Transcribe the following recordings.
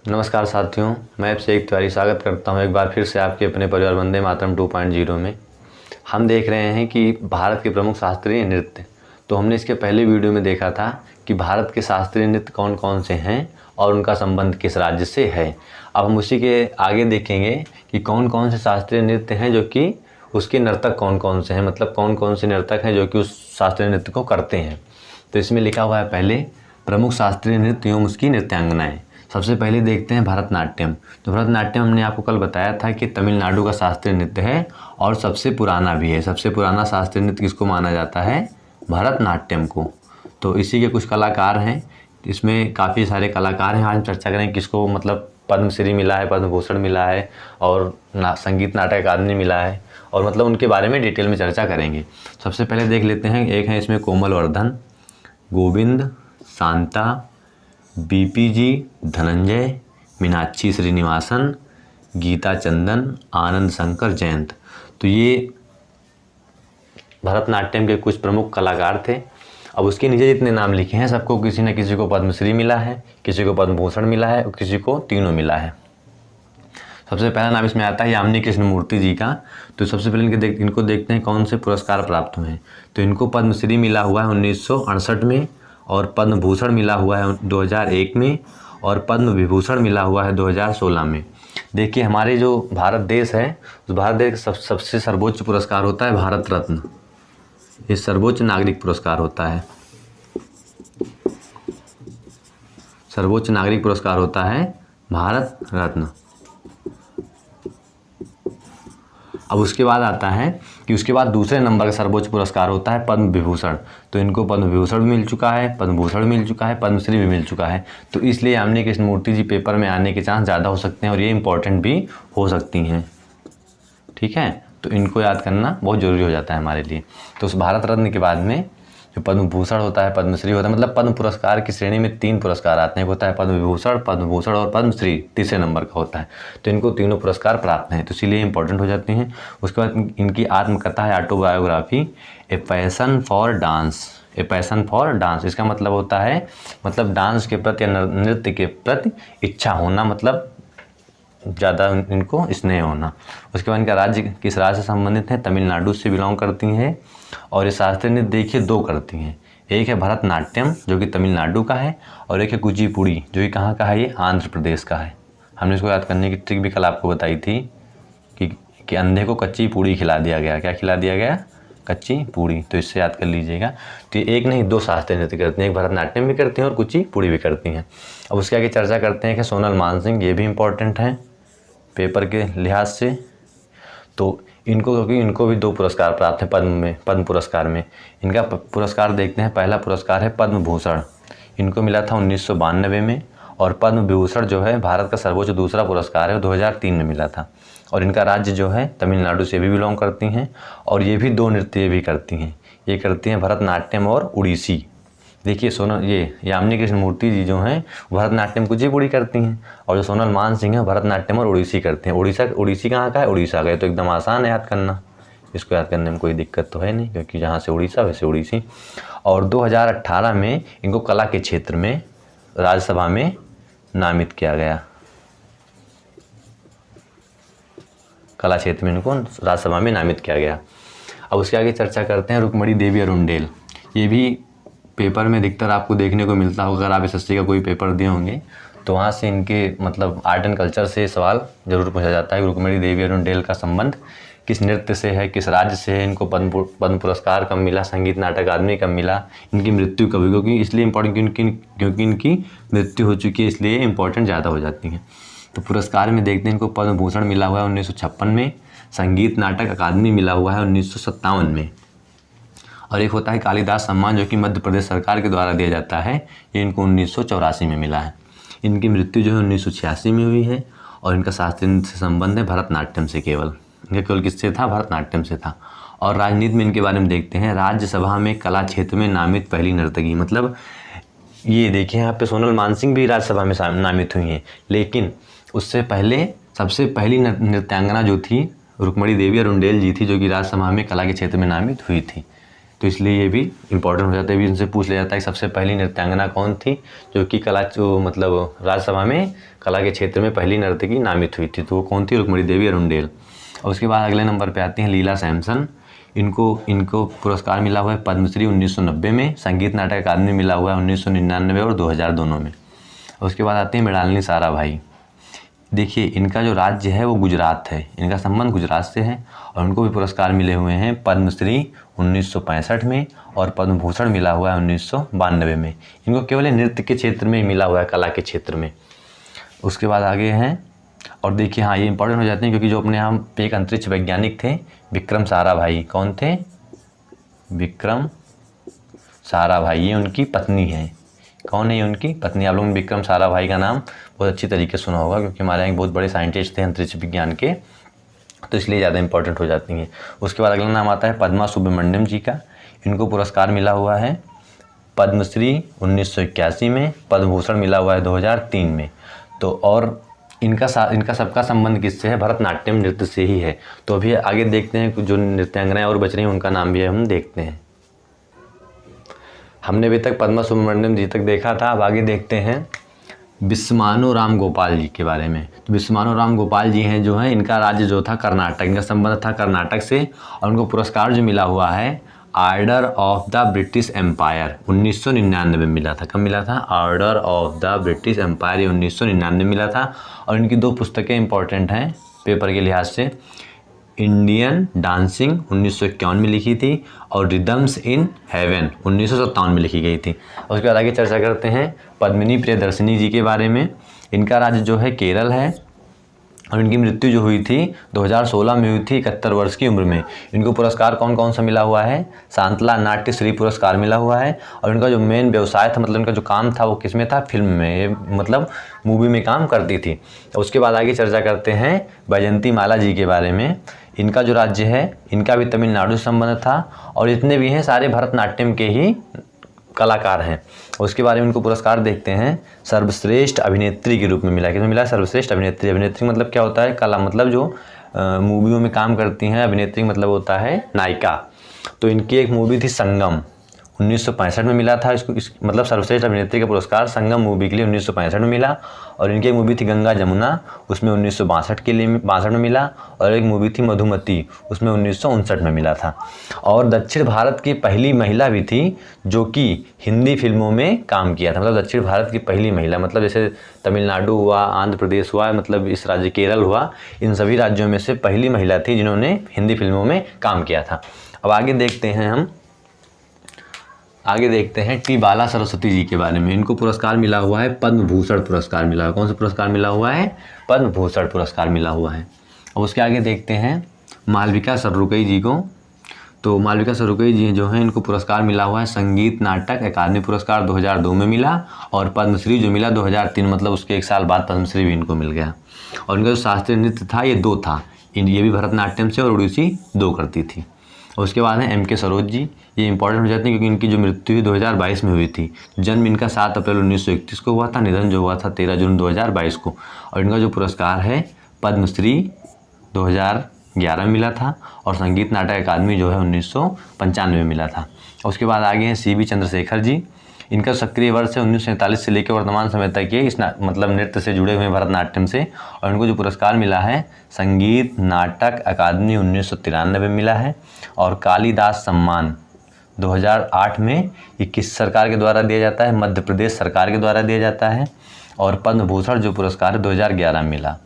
नमस्कार साथियों, मैं आपसे एक तिवारी स्वागत करता हूं एक बार फिर से आपके अपने परिवार वंदे मातरम 2.0 में। हम देख रहे हैं कि भारत के प्रमुख शास्त्रीय नृत्य। तो हमने इसके पहले वीडियो में देखा था कि भारत के शास्त्रीय नृत्य कौन कौन से हैं और उनका संबंध किस राज्य से है। अब हम उसी के आगे देखेंगे कि कौन कौन से शास्त्रीय नृत्य हैं जो कि उसके नर्तक कौन कौन से हैं, मतलब कौन कौन से नर्तक हैं जो कि उस शास्त्रीय नृत्य को करते हैं। तो इसमें लिखा हुआ है पहले प्रमुख शास्त्रीय नृत्य एवं उसकी नृत्यांगनाएँ। सबसे पहले देखते हैं भरतनाट्यम। तो भरतनाट्यम हमने आपको कल बताया था कि तमिलनाडु का शास्त्रीय नृत्य है और सबसे पुराना भी है। सबसे पुराना शास्त्रीय नृत्य किसको माना जाता है? भरतनाट्यम को। तो इसी के कुछ कलाकार हैं, इसमें काफ़ी सारे कलाकार हैं। आज हम चर्चा करें किसको मतलब पद्मश्री मिला है, पद्म भूषण मिला है और संगीत नाटक अकादमी मिला है, और मतलब उनके बारे में डिटेल में चर्चा करेंगे। सबसे पहले देख लेते हैं, एक है इसमें कोमल वर्धन, गोविंद, शांता, बीपी जी, धनंजय, मीनाक्षी श्रीनिवासन, गीता चंदन, आनंद शंकर जयंत। तो ये भरतनाट्यम के कुछ प्रमुख कलाकार थे। अब उसके नीचे जितने नाम लिखे हैं सबको किसी न किसी को पद्मश्री मिला है, किसी को पद्म भूषण मिला है और किसी को तीनों मिला है। सबसे पहला नाम इसमें आता है यामिनी कृष्णमूर्ति जी का। तो सबसे पहले इनको देखते हैं कौन से पुरस्कार प्राप्त हुए हैं। तो इनको पद्मश्री मिला हुआ है 1968 में, और पद्म भूषण मिला हुआ है 2001 में, और पद्म विभूषण मिला हुआ है 2016 में। देखिए हमारे जो भारत देश है उस भारत देश का सबसे सर्वोच्च पुरस्कार होता है भारत रत्न। ये सर्वोच्च नागरिक पुरस्कार होता है, सर्वोच्च नागरिक पुरस्कार होता है भारत रत्न। अब उसके बाद आता है कि उसके बाद दूसरे नंबर का सर्वोच्च पुरस्कार होता है पद्म विभूषण। तो इनको पद्म विभूषण भी मिल चुका है, पद्म भूषण भी मिल चुका है, पद्मश्री भी मिल चुका है। तो इसलिए यामिनी कृष्णमूर्ति जी पेपर में आने के चांस ज़्यादा हो सकते हैं और ये इंपॉर्टेंट भी हो सकती हैं। ठीक है, तो इनको याद करना बहुत ज़रूरी हो जाता है हमारे लिए। तो उस भारत रत्न के बाद में जो पद्म भूषण होता है, पद्मश्री होता है, मतलब पद्म पुरस्कार की श्रेणी में 3 पुरस्कार आते हैं। एक होता है पद्म भूषण और पद्मश्री तीसरे नंबर का होता है। तो इनको तीनों पुरस्कार प्राप्त हैं, तो इसीलिए इंपॉर्टेंट हो जाते हैं। उसके बाद इनकी आत्मकथा है autobiography, a passion for dance. A passion for dance इसका मतलब होता है मतलब डांस के प्रति या नृत्य के प्रति इच्छा होना, मतलब ज़्यादा इनको स्नेह होना। उसके बाद इनका राज्य किस राज्य से संबंधित है? तमिलनाडु से बिलोंग करती हैं। और ये शास्त्रीय नृत्य देखिए 2 करती हैं, एक है भरतनाट्यम जो कि तमिलनाडु का है, और एक है कुचिपुड़ी जो कि कहाँ का है? ये आंध्र प्रदेश का है। हमने इसको याद करने की ट्रिक भी कल आपको बताई थी कि अंधे को कच्ची पूड़ी खिला दिया गया। क्या खिला दिया गया? कच्ची पूड़ी। तो इससे याद कर लीजिएगा। तो ये एक नहीं 2 शास्त्रीय नृत्य करती हैं, एक भरतनाट्यम भी करती हैं और कुचिपुड़ी भी करती हैं। अब उसके आगे चर्चा करते हैं कि सोनल मानसिंह, ये भी इम्पॉर्टेंट हैं पेपर के लिहाज से। तो इनको क्योंकि इनको भी 2 पुरस्कार प्राप्त हैं पद्म पुरस्कार में। इनका पुरस्कार देखते हैं। पहला पुरस्कार है पद्म भूषण, इनको मिला था 1992 में, और पद्म विभूषण जो है भारत का सर्वोच्च दूसरा पुरस्कार है, 2003 में मिला था। और इनका राज्य जो है तमिलनाडु से भी बिलोंग करती हैं, और ये भी 2 नृत्य भी करती हैं। ये करती हैं भरतनाट्यम और उड़ीसी। देखिए ये यामिनी कृष्णमूर्ति जी जो हैं भरतनाट्यम कुचिपुड़ी करती हैं, और जो सोनल मानसिंह है भरतनाट्यम और उड़ीसी करते हैं। उड़ीसी कहाँ का है? उड़ीसा का है। तो एकदम आसान है याद करना, इसको याद करने में कोई दिक्कत तो है नहीं, क्योंकि जहाँ से उड़ीसा वैसे उड़ीसी। और 2018 में इनको कला के क्षेत्र में राज्यसभा में नामित किया गया। कला क्षेत्र में इनको राज्यसभा में नामित किया गया। अब उसके आगे चर्चा करते हैं रुक्मणी देवी अरुंडेल। ये भी पेपर में अधिकतर आपको देखने को मिलता होगा। अगर आप एसएससी का कोई पेपर दिए होंगे तो वहाँ से इनके मतलब आर्ट एंड कल्चर से सवाल जरूर पूछा जाता है। रुक्मणी देवी अरुंडेल का संबंध किस नृत्य से है, किस राज्य से है, इनको पद्म पुरस्कार कब मिला, संगीत नाटक अकादमी कब मिला, इनकी मृत्यु कब हुई, क्योंकि इसलिए इम्पोर्टेंट क्योंकि इनकी मृत्यु हो चुकी है, इसलिए इंपॉर्टेंट ज़्यादा हो जाती है। तो पुरस्कार में देखते हैं इनको पद्म भूषण मिला हुआ है 1956 में, संगीत नाटक अकादमी मिला हुआ है 1957 में, और एक होता है कालिदास सम्मान जो कि मध्य प्रदेश सरकार के द्वारा दिया जाता है। ये इनको 1984 में मिला है। इनकी मृत्यु जो है 1986 में हुई है, और इनका शास्त्रीय नृत्य से संबंध है भरतनाट्यम से। इनका केवल किससे था? भरतनाट्यम से था। और राजनीति में इनके बारे में देखते हैं। राज्यसभा में कला क्षेत्र में नामित पहली नर्तकी, मतलब ये देखिए यहाँ पे सोनल मानसिंह भी राज्यसभा में नामित हुई हैं, लेकिन उससे पहले सबसे पहली नृत्यांगना जो थी रुक्मणी देवी अरुंडेल जी थी, जो कि राज्यसभा में कला के क्षेत्र में नामित हुई थी। तो इसलिए ये भी इम्पोर्टेंट हो जाता है, भी उनसे पूछ लिया जाता है कि सबसे पहली नृत्यांगना कौन थी जो कि कला जो मतलब राज्यसभा में कला के क्षेत्र में पहली नर्तकी नामित हुई थी, तो वो कौन थी? रुक्मिणी देवी अरुणडेल। और उसके बाद अगले नंबर पे आती हैं लीला सैमसन। इनको पुरस्कार मिला हुआ है पद्मश्री 1990 में, संगीत नाटक अकादमी मिला हुआ है 1999 और 2000 दोनों में। उसके बाद आती हैं मृणालिनी साराभाई। देखिए इनका जो राज्य है वो गुजरात है, इनका संबंध गुजरात से है और उनको भी पुरस्कार मिले हुए हैं पद्मश्री 1965 में और पद्म भूषण मिला हुआ है 1992 में। इनको केवल नृत्य के क्षेत्र में मिला हुआ है, कला के क्षेत्र में। उसके बाद आगे हैं, और देखिए हाँ ये इंपॉर्टेंट हो जाते हैं क्योंकि जो अपने यहाँ पे एक अंतरिक्ष वैज्ञानिक थे विक्रम साराभाई, कौन थे? विक्रम साराभाई, ये उनकी पत्नी है। कौन है ये? उनकी पत्नी। आप लोगों ने विक्रम साराभाई का नाम बहुत अच्छी तरीके से सुना होगा क्योंकि हमारे यहाँ एक बहुत बड़े साइंटिस्ट थे अंतरिक्ष विज्ञान के, तो इसलिए ज़्यादा इंपॉर्टेंट हो जाती हैं। उसके बाद अगला नाम आता है पद्मा सुब्रमण्यम जी का। इनको पुरस्कार मिला हुआ है पद्मश्री 1981 में, पद्म भूषण मिला हुआ है 2003 में। तो और इनका सबका संबंध किससे है? भरतनाट्यम नृत्य से ही है। तो अभी आगे देखते हैं जो नृत्यांगनाएं और बच रही हैं उनका नाम भी हम देखते हैं। हमने अभी तक पद्मा सुब्रमण्यम जी तक देखा था, अब आगे देखते हैं विश्वमानो राम गोपाल जी के बारे में। तो विश्वमानो राम गोपाल जी हैं जो हैं, इनका राज्य जो था कर्नाटक, इनका संबंध था कर्नाटक से और उनको पुरस्कार जो मिला हुआ है Order of the British Empire 1999 में मिला था। कब मिला था? Order of the British Empire, ये 1999 में मिला था। और इनकी 2 पुस्तकें इंपॉर्टेंट हैं पेपर के लिहाज से। इंडियन डांसिंग 1951 में लिखी थी और रिदम्स इन हेवन 1957 में लिखी गई थी। उसके बाद आगे चर्चा करते हैं पद्मिनी प्रियदर्शिनी जी के बारे में। इनका राज्य जो है केरल है और इनकी मृत्यु जो हुई थी 2016 में हुई थी 71 वर्ष की उम्र में। इनको पुरस्कार कौन कौन सा मिला हुआ है? शांतला नाट्य श्री पुरस्कार मिला हुआ है। और इनका जो मेन व्यवसाय था, मतलब इनका जो काम था वो किस में था? फिल्म में, ये मतलब मूवी में काम करती थी। उसके बाद आगे चर्चा करते हैं वैजयंती माला जी के बारे में। इनका जो राज्य है, इनका भी तमिलनाडु से संबंध था और जितने भी हैं सारे भरतनाट्यम के ही कलाकार हैं। उसके बारे में इनको पुरस्कार देखते हैं सर्वश्रेष्ठ अभिनेत्री के रूप में मिला। किसमें मिला? सर्वश्रेष्ठ अभिनेत्री। अभिनेत्री मतलब क्या होता है? कला, मतलब जो मूवियों में काम करती हैं। अभिनेत्री मतलब होता है नायिका। तो इनकी एक मूवी थी संगम, 1965 में मिला था इसको, मतलब सर्वश्रेष्ठ अभिनेत्री का पुरस्कार संगम मूवी के लिए 1965 में मिला। और इनकी एक मूवी थी गंगा जमुना, उसमें 1962 में मिला। और एक मूवी थी मधुमती, उसमें 1959 में मिला था। और दक्षिण भारत की पहली महिला भी थी जो कि हिंदी फिल्मों में काम किया था। मतलब दक्षिण भारत की पहली महिला, मतलब जैसे तमिलनाडु हुआ, आंध्र प्रदेश हुआ, मतलब इस राज्य केरल हुआ, इन सभी राज्यों में से पहली महिला थी जिन्होंने हिंदी फिल्मों में काम किया था। अब आगे देखते हैं टी बाला सरस्वती जी के बारे में। इनको पुरस्कार मिला हुआ है पद्म भूषण पुरस्कार मिला हुआ है। कौन सा पुरस्कार मिला हुआ है? पद्म भूषण पुरस्कार मिला हुआ है। अब उसके आगे देखते हैं मालविका सरुकई जी को। तो मालविका सरुकई जी जो हैं, इनको पुरस्कार मिला हुआ है संगीत नाटक अकादमी पुरस्कार 2002 में मिला और पद्मश्री जो मिला 2003, मतलब उसके 1 साल बाद पद्मश्री भी इनको मिल गया। और इनका जो शास्त्रीय नृत्य था ये 2 था, ये भी भरतनाट्यम से और उड़ीसी 2 करती थी। और उसके बाद है MK सरोज जी। ये इंपॉर्टेंट हो जाते हैं क्योंकि इनकी जो मृत्यु हुई 2022 में हुई थी। जन्म इनका 7 अप्रैल 1931 को हुआ था, निधन जो हुआ था 13 जून 2022 को। और इनका जो पुरस्कार है पद्मश्री 2011 में मिला था और संगीत नाटक अकादमी जो है 1995 में मिला था। और उसके बाद आगे हैं CB चंद्रशेखर जी। इनका सक्रिय वर्ष है 1947 से लेकर वर्तमान समय तक ये इस मतलब नृत्य से जुड़े हुए हैं भरतनाट्यम से। और इनको जो पुरस्कार मिला है संगीत नाटक अकादमी 1993 में मिला है। और कालिदास सम्मान 2008 में ये किस सरकार के द्वारा दिया जाता है? मध्य प्रदेश सरकार के द्वारा दिया जाता है। और पद्म भूषण जो पुरस्कार है 2011 में मिला।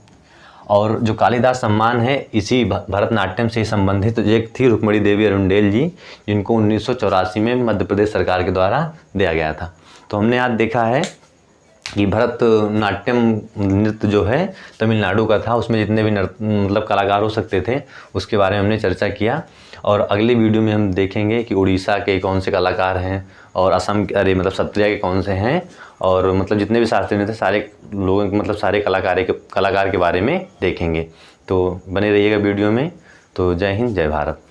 और जो कालिदास सम्मान है इसी भरतनाट्यम से संबंधित एक थी रुक्मिणी देवी अरुणडेल जी, जिनको 1984 में मध्य प्रदेश सरकार के द्वारा दिया गया था। तो हमने आज देखा है कि भरतनाट्यम नृत्य जो है तमिलनाडु का था, उसमें जितने भी मतलब कलाकार हो सकते थे उसके बारे में हमने चर्चा किया। और अगले वीडियो में हम देखेंगे कि उड़ीसा के कौन से कलाकार हैं और असम मतलब सत्रिया के कौन से हैं, और मतलब जितने भी शास्त्रीय नृत्य सारे लोगों मतलब सारे कलाकार के बारे में देखेंगे। तो बने रहिएगा वीडियो में। तो जय हिंद, जय भारत।